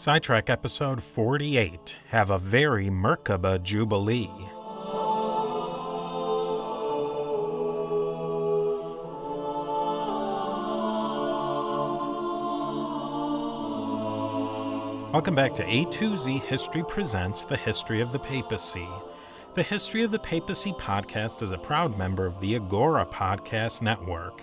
Sidetrack episode 48, Have a Very Merkabah Jubilee. Welcome back to A2Z History Presents The History of the Papacy. The History of the Papacy podcast is a proud member of the Agora podcast network.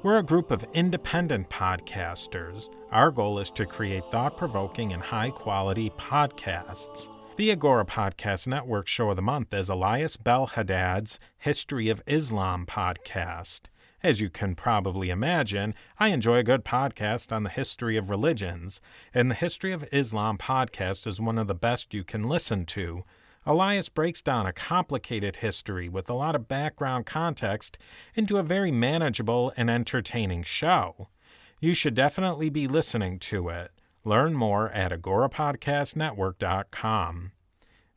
We're a group of independent podcasters. Our goal is to create thought-provoking and high-quality podcasts. The Agora Podcast Network show of the month is Elias Belhaddad's History of Islam podcast. As you can probably imagine, I enjoy a good podcast on the history of religions, and the History of Islam podcast is one of the best you can listen to. Elias breaks down a complicated history with a lot of background context into a very manageable and entertaining show. You should definitely be listening to it. Learn more at agorapodcastnetwork.com.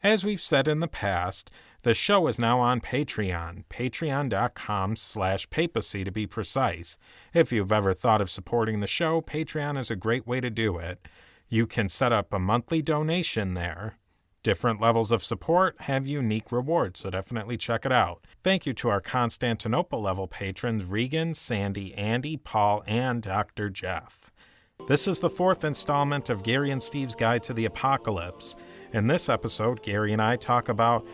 As we've said in the past, the show is now on Patreon, patreon.com/papacy to be precise. If you've ever thought of supporting the show, Patreon is a great way to do it. You can set up a monthly donation there. Different levels of support have unique rewards, so definitely check it out. Thank you to our Constantinople level patrons Regan, Sandy, Andy, Paul, and Dr. Jeff. This is the fourth installment of Garry and Steve's Guide to the Apocalypse. In this episode, Garry and I talk about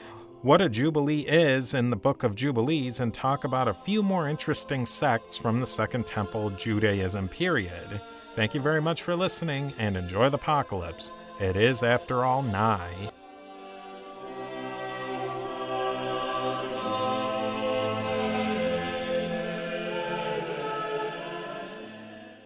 what a Jubilee is in the Book of Jubilees and talk about a few more interesting sects from the Second Temple Judaism period. Thank you very much for listening and enjoy the apocalypse. It is, after all, nigh.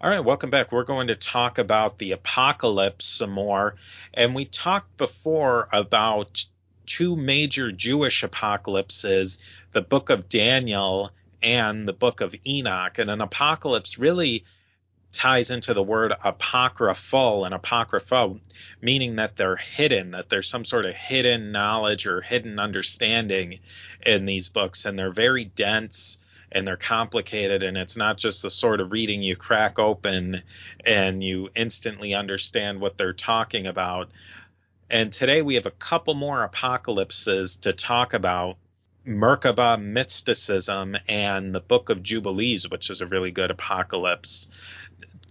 All right, welcome back. We're going to talk about the apocalypse some more. And we talked before about two major Jewish apocalypses, the Book of Daniel and the Book of Enoch. And an apocalypse really ties into the word apocryphal, and apocrypha meaning that they're hidden, that there's some sort of hidden knowledge or hidden understanding in these books. And they're very dense and they're complicated, and it's not just the sort of reading you crack open and you instantly understand what they're talking about. And today we have a couple more apocalypses to talk about: Merkabah mysticism and the Book of Jubilees, which is a really good apocalypse.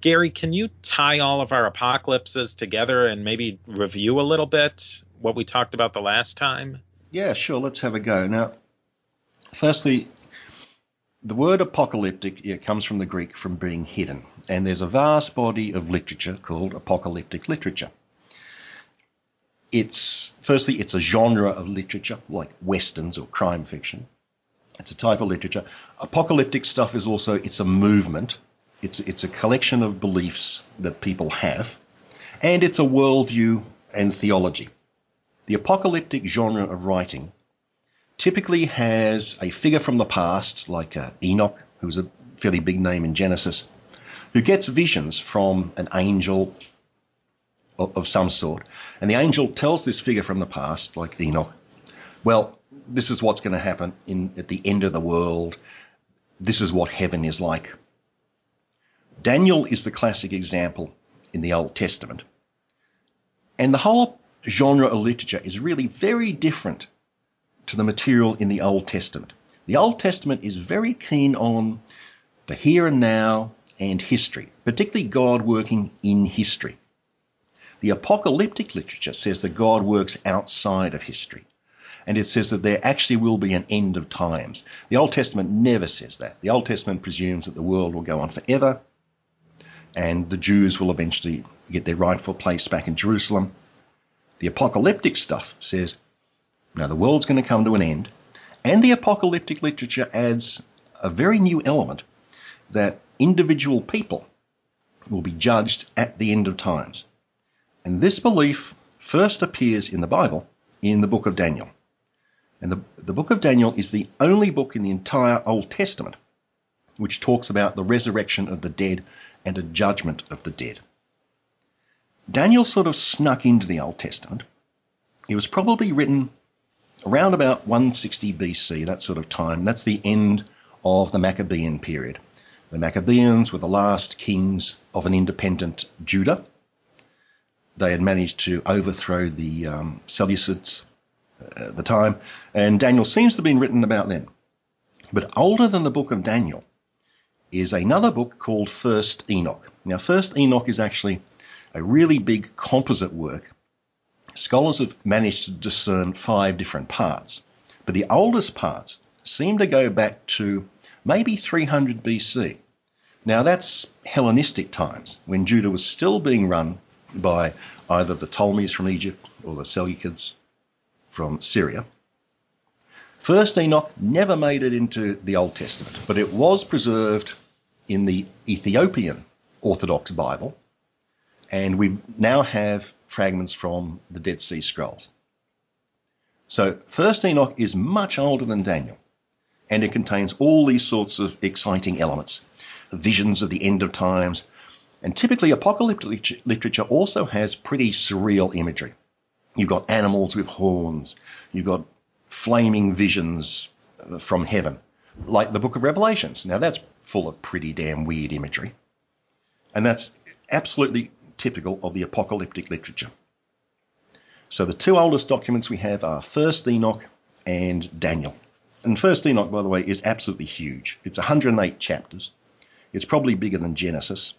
Garry, can you tie all of our apocalypses together and maybe review a little bit what we talked about the last time? Yeah, sure. Let's have a go. Now, firstly, the word apocalyptic comes from the Greek, from being hidden. And there's a vast body of literature called apocalyptic literature. Firstly, it's a genre of literature, like westerns or crime fiction. It's a type of literature. Apocalyptic stuff is also, it's a movement. It's a collection of beliefs that people have, and it's a worldview and theology. The apocalyptic genre of writing typically has a figure from the past, like Enoch, who's a fairly big name in Genesis, who gets visions from an angel of some sort. And the angel tells this figure from the past, like Enoch, well, this is what's going to happen at the end of the world. This is what heaven is like. Daniel is the classic example in the Old Testament. And the whole genre of literature is really very different to the material in the Old Testament. The Old Testament is very keen on the here and now and history, particularly God working in history. The apocalyptic literature says that God works outside of history, and it says that there actually will be an end of times. The Old Testament never says that. The Old Testament presumes that the world will go on forever, and the Jews will eventually get their rightful place back in Jerusalem. The apocalyptic stuff says, now the world's going to come to an end, and the apocalyptic literature adds a very new element, that individual people will be judged at the end of times. And this belief first appears in the Bible in the Book of Daniel. And the Book of Daniel is the only book in the entire Old Testament which talks about the resurrection of the dead and a judgment of the dead. Daniel sort of snuck into the Old Testament. It was probably written around about 160 BC, that sort of time. That's the end of the Maccabean period. The Maccabeans were the last kings of an independent Judah. They had managed to overthrow the Seleucids at the time, and Daniel seems to have been written about then. But older than the Book of Daniel is another book called First Enoch. Now, First Enoch is actually a really big composite work. Scholars have managed to discern 5 different parts, but the oldest parts seem to go back to maybe 300 BC. Now, that's Hellenistic times, when Judah was still being run by either the Ptolemies from Egypt or the Seleucids from Syria. First Enoch never made it into the Old Testament, but it was preserved in the Ethiopian Orthodox Bible, and we now have fragments from the Dead Sea Scrolls. So First Enoch is much older than Daniel, and it contains all these sorts of exciting elements, visions of the end of times, and typically apocalyptic literature also has pretty surreal imagery. You've got animals with horns, you've got flaming visions from heaven, like the Book of Revelations. Now that's full of pretty damn weird imagery, and that's absolutely typical of the apocalyptic literature. So the 2 oldest documents we have are First Enoch and Daniel. And First Enoch, by the way, is absolutely huge. It's 108 chapters. It's probably bigger than Genesis,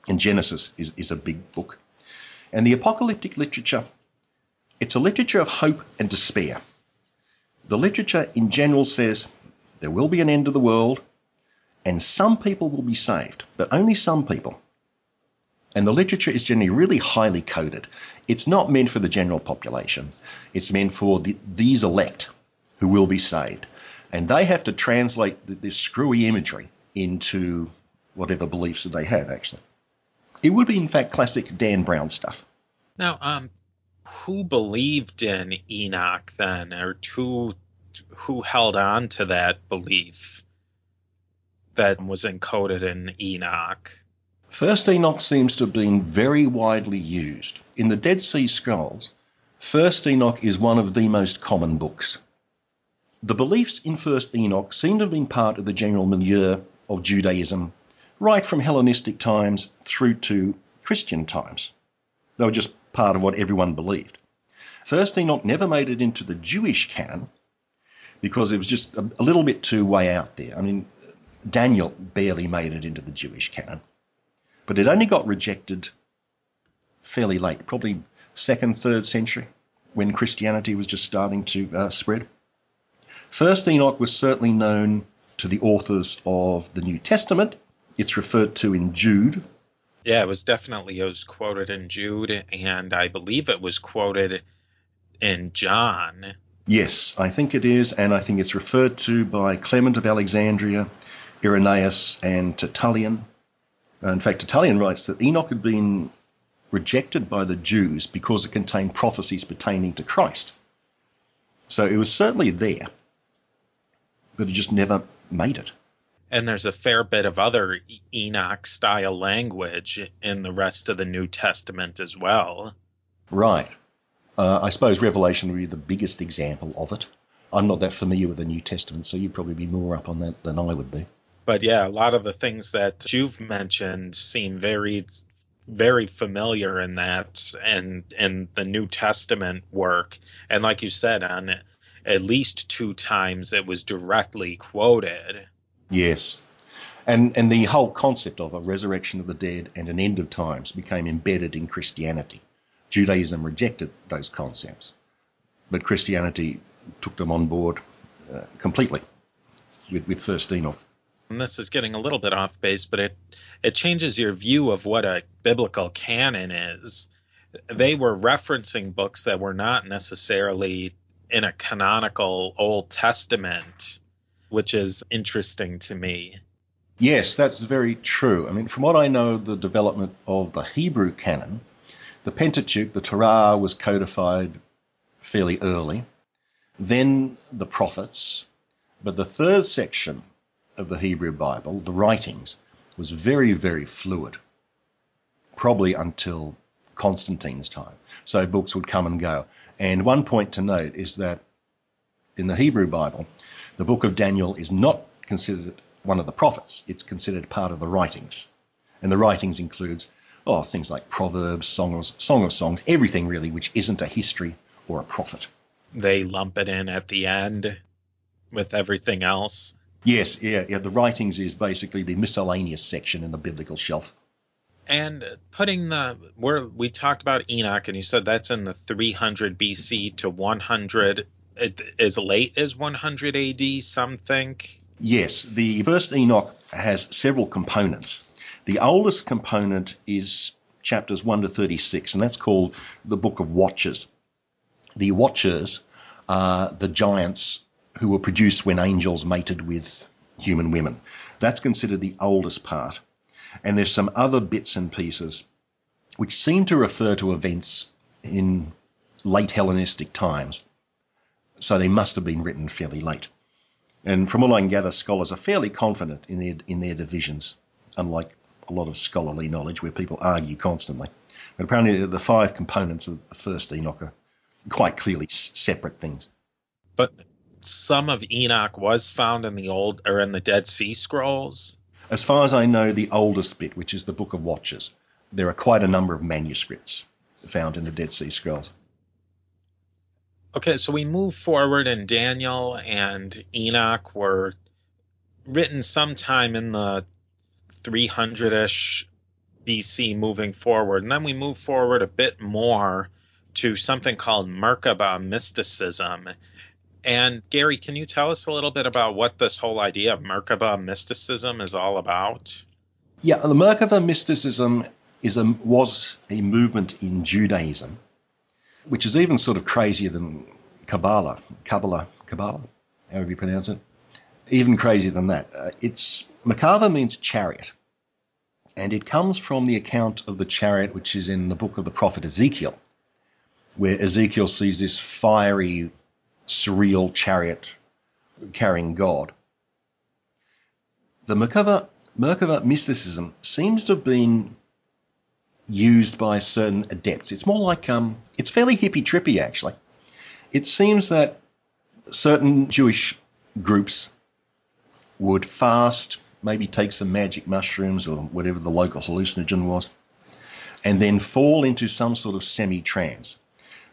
and Genesis is a big book. And the apocalyptic literature, it's a literature of hope and despair. The literature in general says there will be an end of the world and some people will be saved, but only some people. And the literature is generally really highly coded. It's not meant for the general population. It's meant for these elect who will be saved. And they have to translate this screwy imagery into whatever beliefs that they have, actually. It would be, in fact, classic Dan Brown stuff. Now, who believed in Enoch then, or who held on to that belief that was encoded in Enoch? First Enoch seems to have been very widely used. In the Dead Sea Scrolls, First Enoch is one of the most common books. The beliefs in First Enoch seem to have been part of the general milieu of Judaism, right from Hellenistic times through to Christian times. They were just part of what everyone believed. First Enoch never made it into the Jewish canon because it was just a little bit too way out there. I mean, Daniel barely made it into the Jewish canon. But it only got rejected fairly late, probably 2nd, 3rd century, when Christianity was just starting to spread. First Enoch was certainly known to the authors of the New Testament. It's referred to in Jude. Yeah, it was quoted in Jude, and I believe it was quoted in John. Yes, I think it is, and I think it's referred to by Clement of Alexandria, Irenaeus, and Tertullian. In fact, Tertullian writes that Enoch had been rejected by the Jews because it contained prophecies pertaining to Christ. So it was certainly there, but it just never made it. And there's a fair bit of other Enoch-style language in the rest of the New Testament as well. Right. I suppose Revelation would be the biggest example of it. I'm not that familiar with the New Testament, so you'd probably be more up on that than I would be. But yeah, a lot of the things that you've mentioned seem very, very familiar in that and in the New Testament work. And like you said, on at least 2 times it was directly quoted. Yes. And the whole concept of a resurrection of the dead and an end of times became embedded in Christianity. Judaism rejected those concepts, but Christianity took them on board completely with First Enoch. And this is getting a little bit off base, but it changes your view of what a biblical canon is. They were referencing books that were not necessarily in a canonical Old Testament, which is interesting to me. Yes, that's very true. I mean, from what I know, the development of the Hebrew canon, the Pentateuch, the Torah, was codified fairly early. Then the prophets. But the 3rd section of the Hebrew Bible, the writings, was very, very fluid, probably until Constantine's time. So books would come and go. And one point to note is that in the Hebrew Bible, the Book of Daniel is not considered one of the prophets. It's considered part of the writings. And the writings includes things like Proverbs, Song of Songs, everything really which isn't a history or a prophet. They lump it in at the end with everything else. Yes, yeah. The writings is basically the miscellaneous section in the biblical shelf. And we talked about Enoch, and you said that's in the 300 BC to 100, as late as 100 AD, some think? Yes, the first Enoch has several components. The oldest component is chapters 1 to 36, and that's called the Book of Watchers. The Watchers are the giants who were produced when angels mated with human women. That's considered the oldest part. And there's some other bits and pieces which seem to refer to events in late Hellenistic times. So they must have been written fairly late. And from what I can gather, scholars are fairly confident in their divisions, unlike a lot of scholarly knowledge where people argue constantly. But apparently the 5 components of the first Enoch are quite clearly separate things. But some of Enoch was found in the Dead Sea Scrolls? As far as I know, the oldest bit, which is the Book of Watchers, there are quite a number of manuscripts found in the Dead Sea Scrolls. Okay, so we move forward, and Daniel and Enoch were written sometime in the 300-ish BC moving forward. And then we move forward a bit more to something called Merkabah mysticism. And Garry, can you tell us a little bit about what this whole idea of Merkabah mysticism is all about? Yeah, the Merkabah mysticism was a movement in Judaism, which is even sort of crazier than Kabbalah, however you pronounce it. Even crazier than that. Macabre means chariot, and it comes from the account of the chariot which is in the book of the prophet Ezekiel, where Ezekiel sees this fiery, surreal chariot carrying God. The Merkabah mysticism seems to have been used by certain adepts. It's more like, it's fairly hippie-trippy, actually. It seems that certain Jewish groups would fast, maybe take some magic mushrooms or whatever the local hallucinogen was, and then fall into some sort of semi-trance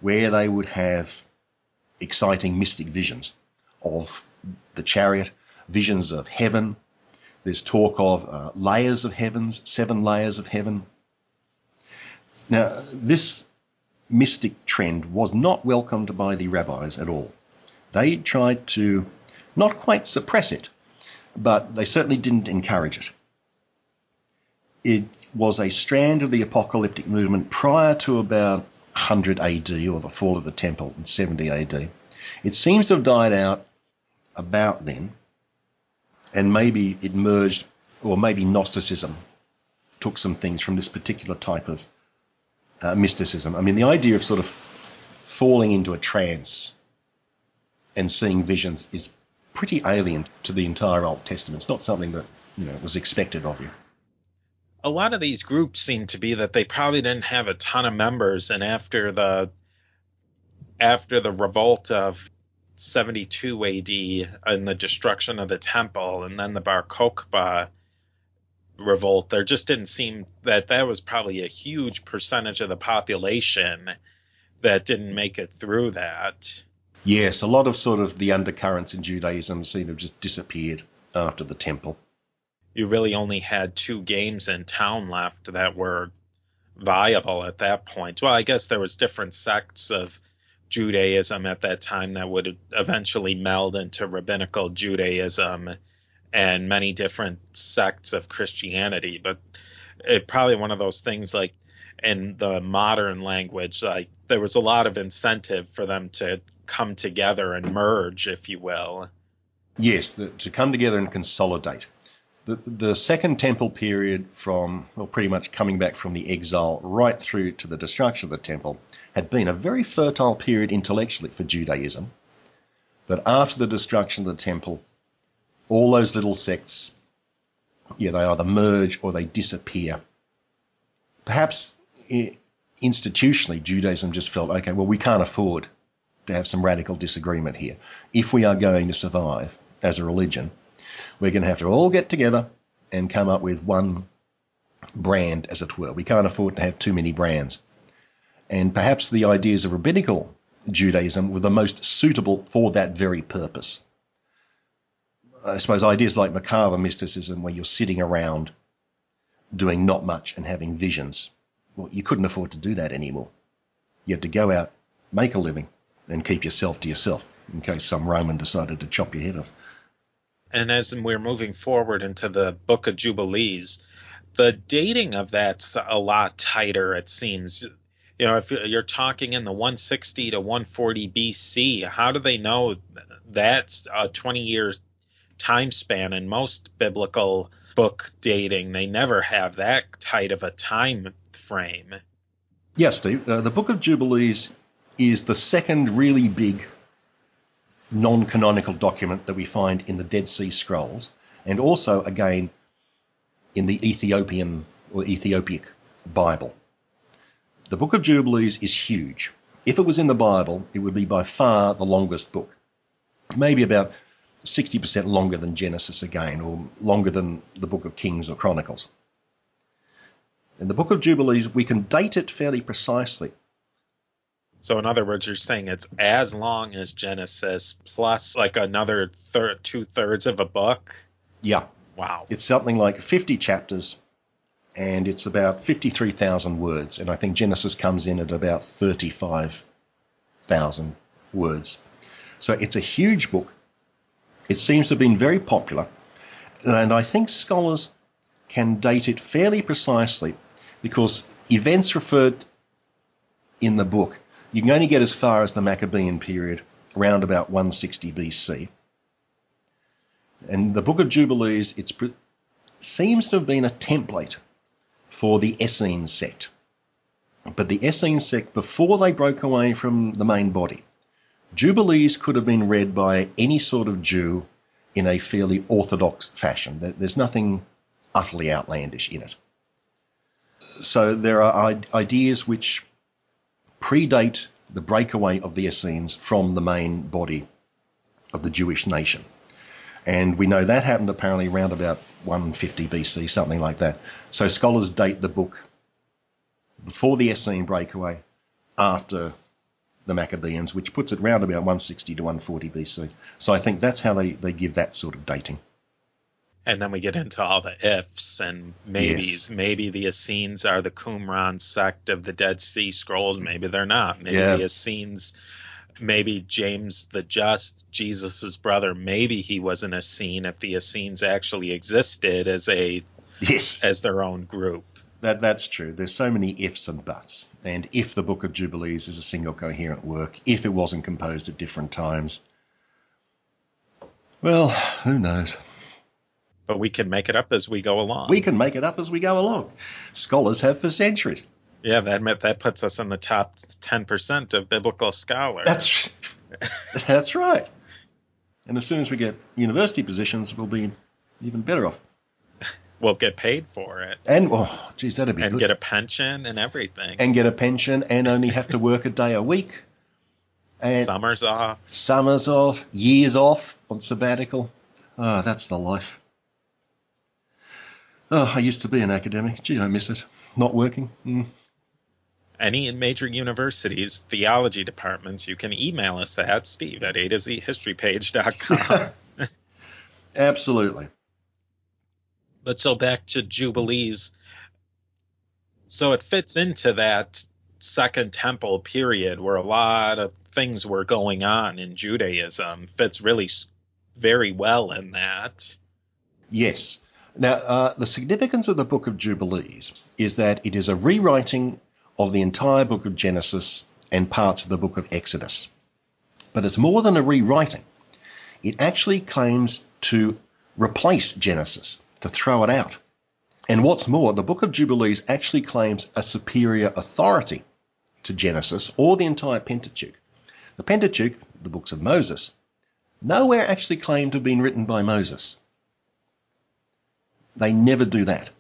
where they would have exciting mystic visions of the chariot, visions of heaven. There's talk of layers of heavens, 7 layers of heaven. Now, this mystic trend was not welcomed by the rabbis at all. They tried to not quite suppress it, but they certainly didn't encourage it. It was a strand of the apocalyptic movement prior to about 100 AD, or the fall of the temple in 70 AD. It seems to have died out about then, and maybe it merged, or maybe Gnosticism took some things from this particular type of mysticism. I mean, the idea of sort of falling into a trance and seeing visions is pretty alien to the entire Old Testament. It's not something that, was expected of you. A lot of these groups seem to be that they probably didn't have a ton of members, and after the revolt of 72 AD and the destruction of the temple, and then the Bar Kokhba revolt, there just didn't seem that was probably a huge percentage of the population that didn't make it through that. Yes, a lot of sort of the undercurrents in Judaism seem to have just disappeared after the temple. You really only had 2 games in town left that were viable at that point. Well, I guess there was different sects of Judaism at that time that would eventually meld into rabbinical Judaism and many different sects of Christianity. But it probably one of those things, like in the modern language, like there was a lot of incentive for them to come together and merge, if you will. Yes, to come together and consolidate. The Second Temple period pretty much coming back from the exile right through to the destruction of the temple had been a very fertile period intellectually for Judaism. But after the destruction of the temple, all those little sects, they either merge or they disappear. Perhaps institutionally, Judaism just felt, okay, well, we can't afford to have some radical disagreement here. If we are going to survive as a religion, we're going to have to all get together and come up with one brand, as it were. We can't afford to have too many brands. And perhaps the ideas of rabbinical Judaism were the most suitable for that very purpose. I suppose ideas like Macabre mysticism, where you're sitting around doing not much and having visions, well, you couldn't afford to do that anymore. You had to go out, make a living, and keep yourself to yourself in case some Roman decided to chop your head off. And as we're moving forward into the Book of Jubilees, the dating of that's a lot tighter, it seems. You know, if you're talking in the 160 to 140 BC, how do they know that's a 20-year time span? In most biblical book dating, they never have that tight of a time frame. Yes, Steve. The Book of Jubilees is the second really big non-canonical document that we find in the Dead Sea Scrolls, and also, again, in the Ethiopian or Ethiopic Bible. The Book of Jubilees is huge. If it was in the Bible, it would be by far the longest book. Maybe about 60% longer than Genesis again, or longer than the Book of Kings or Chronicles. In the Book of Jubilees, we can date it fairly precisely. So in other words, you're saying it's as long as Genesis plus like another 2/3 of a book? Yeah. Wow. It's something like 50 chapters, and it's about 53,000 words. And I think Genesis comes in at about 35,000 words. So it's a huge book. It seems to have been very popular. And I think scholars can date it fairly precisely because events referred in the book, you can only get as far as the Maccabean period, around about 160 BC. And the Book of Jubilees, seems to have been a template for the Essene sect. But the Essene sect, before they broke away from the main body, Jubilees could have been read by any sort of Jew in a fairly orthodox fashion. There's nothing utterly outlandish in it. So there are ideas which predate the breakaway of the Essenes from the main body of the Jewish nation. And we know that happened apparently around about 150 BC, something like that. So scholars date the book before the Essene breakaway, after the Maccabeans, which puts it round about 160 to 140 BC. So I think that's how they give that sort of dating. And then we get into all the ifs and maybes. Yes. Maybe the Essenes are the Qumran sect of the Dead Sea Scrolls. Maybe they're not. Maybe the Essenes, maybe James the Just, Jesus' brother, maybe he was an Essene if the Essenes actually existed as their own group. That's true. There's so many ifs and buts. And if the Book of Jubilees is a single coherent work, if it wasn't composed at different times, well, who knows? But we can make it up as we go along. We can make it up as we go along. Scholars have for centuries. Yeah, that puts us in the top 10% of biblical scholars. That's right. And as soon as we get university positions, we'll be even better off. We'll get paid for it. And, oh, geez, that'd be good. And get a pension and everything. And get a pension and only have to work a day a week. And summers off. Years off on sabbatical. Oh, that's the life. Oh, I used to be an academic. Gee, I miss it. Not working. Any major universities, theology departments, you can email us at steve@a2zhistorypage.com. Absolutely. But so back to Jubilees. So it fits into that Second Temple period where a lot of things were going on in Judaism. Fits really very well in that. Yes. Now, the significance of the Book of Jubilees is that it is a rewriting of the entire book of Genesis and parts of the book of Exodus. But it's more than a rewriting. It actually claims to replace Genesis, to throw it out. And what's more, the Book of Jubilees actually claims a superior authority to Genesis or the entire Pentateuch. The Pentateuch, the books of Moses, nowhere actually claim to have been written by Moses. They never do that.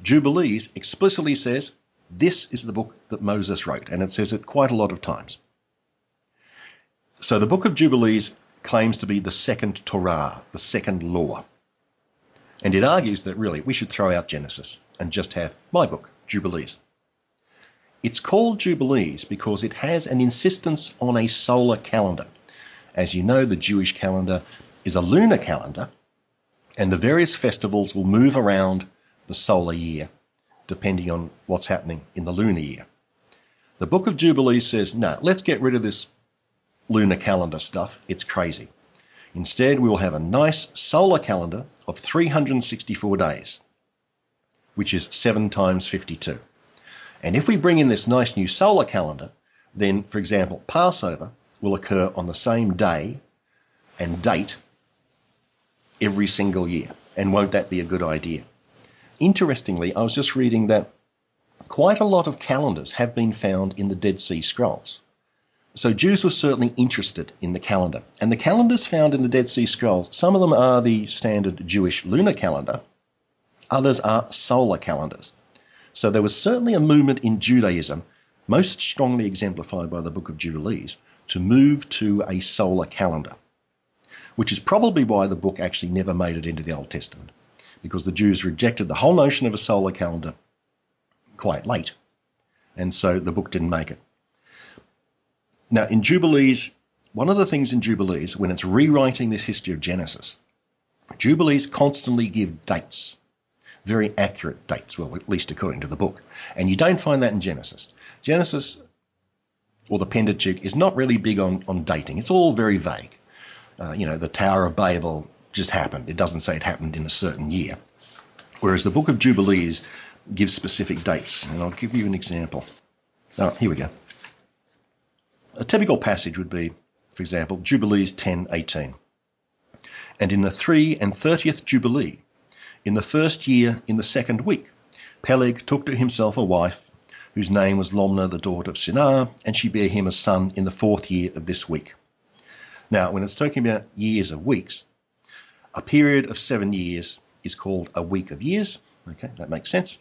Jubilees explicitly says, this is the book that Moses wrote, and it says it quite a lot of times. So the Book of Jubilees claims to be the second Torah, the second law. And it argues that really we should throw out Genesis and just have my book, Jubilees. It's called Jubilees because it has an insistence on a solar calendar. As you know, the Jewish calendar is a lunar calendar, and the various festivals will move around the solar year, depending on what's happening in the lunar year. The Book of Jubilees says, no, let's get rid of this lunar calendar stuff. It's crazy. Instead, we will have a nice solar calendar of 364 days, which is 7 times 52. And if we bring in this nice new solar calendar, then, for example, Passover will occur on the same day and date every single year. And won't that be a good idea? Interestingly, I was just reading that quite a lot of calendars have been found in the Dead Sea Scrolls. So Jews were certainly interested in the calendar. And the calendars found in the Dead Sea Scrolls, some of them are the standard Jewish lunar calendar, others are solar calendars. So there was certainly a movement in Judaism, most strongly exemplified by the Book of Jubilees, to move to a solar calendar, which is probably why the book actually never made it into the Old Testament, because the Jews rejected the whole notion of a solar calendar quite late, and so the book didn't make it. Now, in Jubilees, one of the things in Jubilees, when it's rewriting this history of Genesis, Jubilees constantly give dates, very accurate dates, well, at least according to the book. And you don't find that in Genesis. Genesis, or the Pentateuch, is not really big on dating. It's all very vague. The Tower of Babel just happened. It doesn't say it happened in a certain year. Whereas the Book of Jubilees gives specific dates. And I'll give you an example. Oh, here we go. A typical passage would be, for example, Jubilees 10:18. And in the 33rd Jubilee, in the first year, in the second week, Peleg took to himself a wife, whose name was Lomna, the daughter of Sinah, and she bare him a son in the 4th year of this week. Now, when it's talking about years of weeks, a period of 7 years is called a week of years. Okay, that makes sense.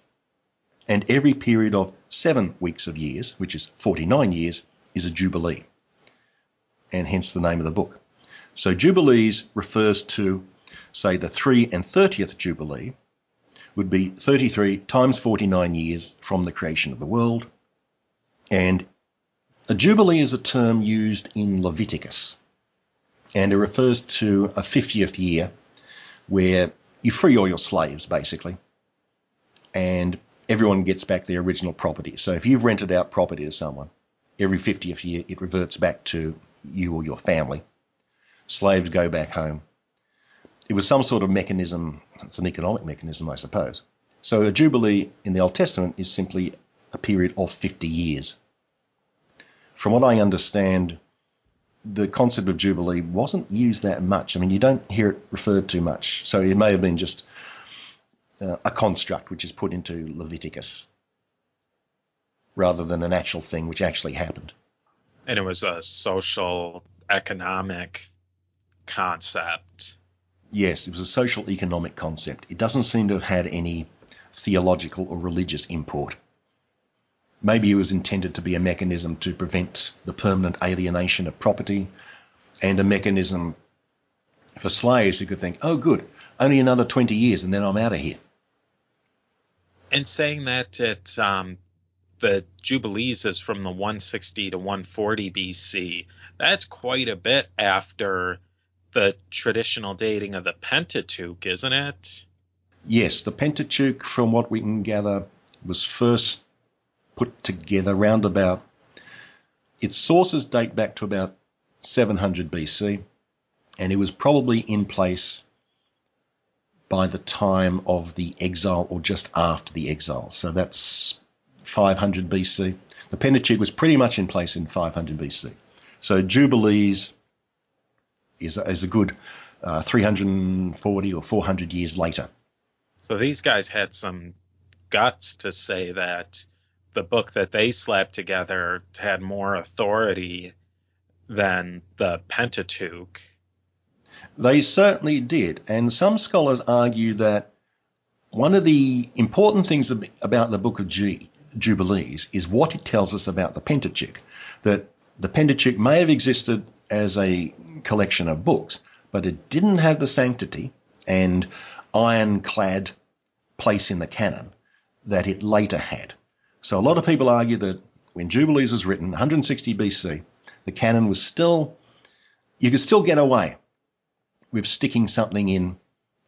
And every period of 7 weeks of years, which is 49 years, is a Jubilee, and hence the name of the book. So Jubilees refers to, say, the 33rd Jubilee would be 33 times 49 years from the creation of the world. And a Jubilee is a term used in Leviticus, and it refers to a 50th year where you free all your slaves, basically, and everyone gets back their original property. So if you've rented out property to someone, every 50th year it reverts back to you or your family. Slaves go back home. It was some sort of mechanism. It's an economic mechanism, I suppose. So a Jubilee in the Old Testament is simply a period of 50 years. From what I understand, the concept of Jubilee wasn't used that much. I mean, you don't hear it referred to much. So it may have been just a construct which is put into Leviticus, rather than an actual thing which actually happened. And it was a social, economic concept. Yes, it was a social economic concept. It doesn't seem to have had any theological or religious import. Maybe it was intended to be a mechanism to prevent the permanent alienation of property, and a mechanism for slaves who could think, oh good, only another 20 years and then I'm out of here. And saying that the Jubilees is from the 160 to 140 BC. That's quite a bit after the traditional dating of the Pentateuch, isn't it? Yes, the Pentateuch, from what we can gather, was first put together round about, its sources date back to about 700 BC, and it was probably in place by the time of the exile or just after the exile. So that's 500 BC. The Pentateuch was pretty much in place in 500 BC. So Jubilees is a good 340 or 400 years later. So these guys had some guts to say that the book that they slapped together had more authority than the Pentateuch. They certainly did, and some scholars argue that one of the important things about the Book of Jubilees is what it tells us about the Pentateuch, that the Pentateuch may have existed as a collection of books, but it didn't have the sanctity and ironclad place in the canon that it later had. So a lot of people argue that when Jubilees was written, 160 BC, the canon was still, you could still get away with sticking something in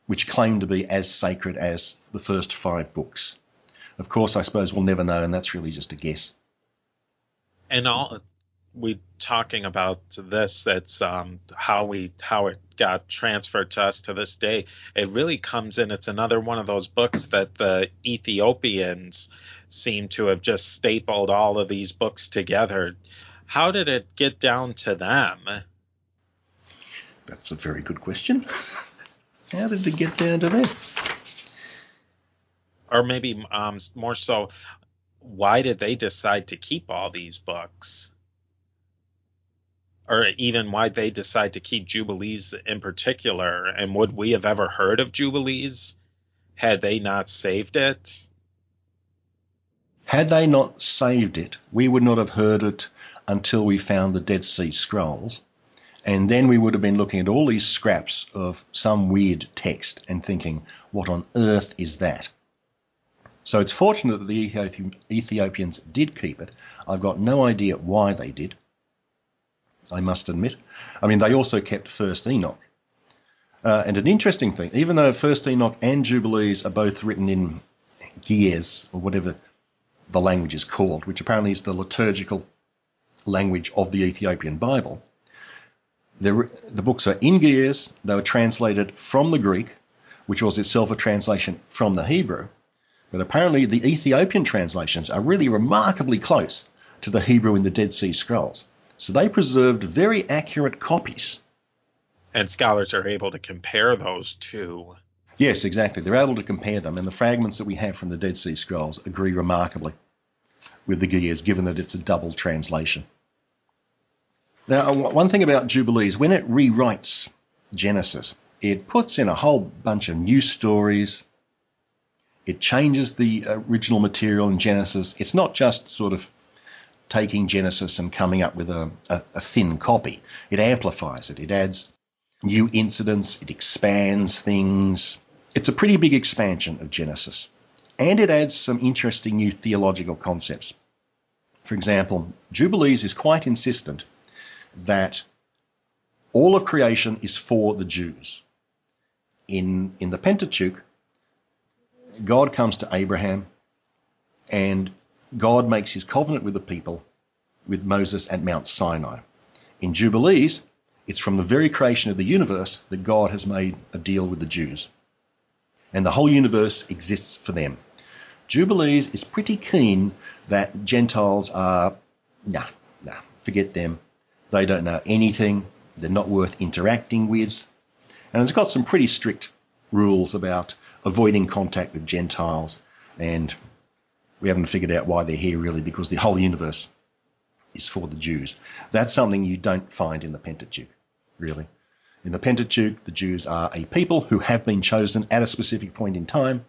which claimed to be as sacred as the first 5 books. Of course, I suppose we'll never know, and that's really just a guess. And we talking about this, it's how it got transferred to us to this day. It really comes in, it's another one of those books that the Ethiopians seem to have just stapled all of these books together. How did it get down to them? That's a very good question. How did it get down to them? Or maybe more so, why did they decide to keep all these books? Or even why they decide to keep Jubilees in particular? And would we have ever heard of Jubilees had they not saved it? Had they not saved it, we would not have heard it until we found the Dead Sea Scrolls. And then we would have been looking at all these scraps of some weird text and thinking, what on earth is that? So it's fortunate that the Ethiopians did keep it. I've got no idea why they did, I must admit. I mean, they also kept First Enoch. And an interesting thing, even though First Enoch and Jubilees are both written in Ge'ez, or whatever the language is called, which apparently is the liturgical language of the Ethiopian Bible, the books are in Ge'ez. They were translated from the Greek, which was itself a translation from the Hebrew. But apparently the Ethiopian translations are really remarkably close to the Hebrew in the Dead Sea Scrolls. So they preserved very accurate copies. And scholars are able to compare those two. Yes, exactly. They're able to compare them, and the fragments that we have from the Dead Sea Scrolls agree remarkably with the Ge'ez, given that it's a double translation. Now, one thing about Jubilees, when it rewrites Genesis, it puts in a whole bunch of new stories. It changes the original material in Genesis. It's not just sort of taking Genesis and coming up with a thin copy. It amplifies it. It adds new incidents. It expands things. It's a pretty big expansion of Genesis. And it adds some interesting new theological concepts. For example, Jubilees is quite insistent that all of creation is for the Jews. In the Pentateuch, God comes to Abraham and God makes his covenant with the people with Moses at Mount Sinai. In Jubilees, it's from the very creation of the universe that God has made a deal with the Jews. And the whole universe exists for them. Jubilees is pretty keen that Gentiles are, forget them. They don't know anything. They're not worth interacting with. And it's got some pretty strict rules about avoiding contact with Gentiles. And we haven't figured out why they're here really, because the whole universe is for the Jews. That's something you don't find in the Pentateuch, really. In the Pentateuch, the Jews are a people who have been chosen at a specific point in time.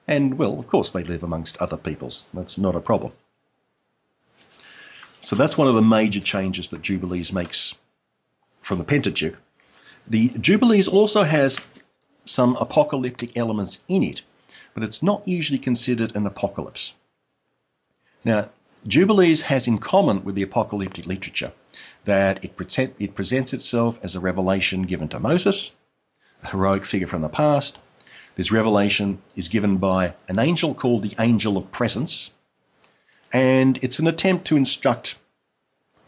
And, well, of course, they live amongst other peoples. That's not a problem. So that's one of the major changes that Jubilees makes from the Pentateuch. The Jubilees also has some apocalyptic elements in it, but it's not usually considered an apocalypse. Now, Jubilees has in common with the apocalyptic literature that it presents itself as a revelation given to Moses, a heroic figure from the past. This revelation is given by an angel called the Angel of Presence, and it's an attempt to instruct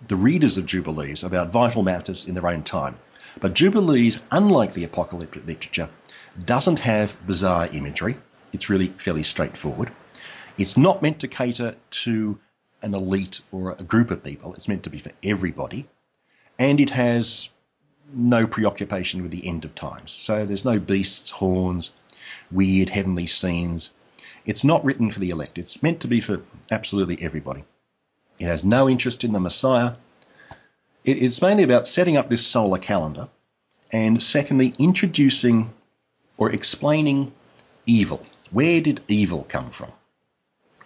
the readers of Jubilees about vital matters in their own time. But Jubilees, unlike the apocalyptic literature, doesn't have bizarre imagery. It's really fairly straightforward. It's not meant to cater to an elite or a group of people. It's meant to be for everybody. And it has no preoccupation with the end of times. So there's no beasts, horns, weird heavenly scenes. It's not written for the elect. It's meant to be for absolutely everybody. It has no interest in the Messiah. It's mainly about setting up this solar calendar and, secondly, introducing or explaining evil. Where did evil come from?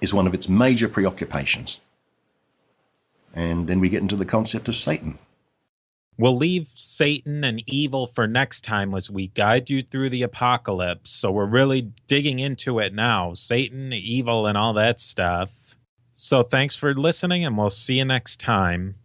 Is one of its major preoccupations. And then we get into the concept of Satan. We'll leave Satan and evil for next time as we guide you through the apocalypse. So we're really digging into it now. Satan, evil, and all that stuff. So thanks for listening, and we'll see you next time.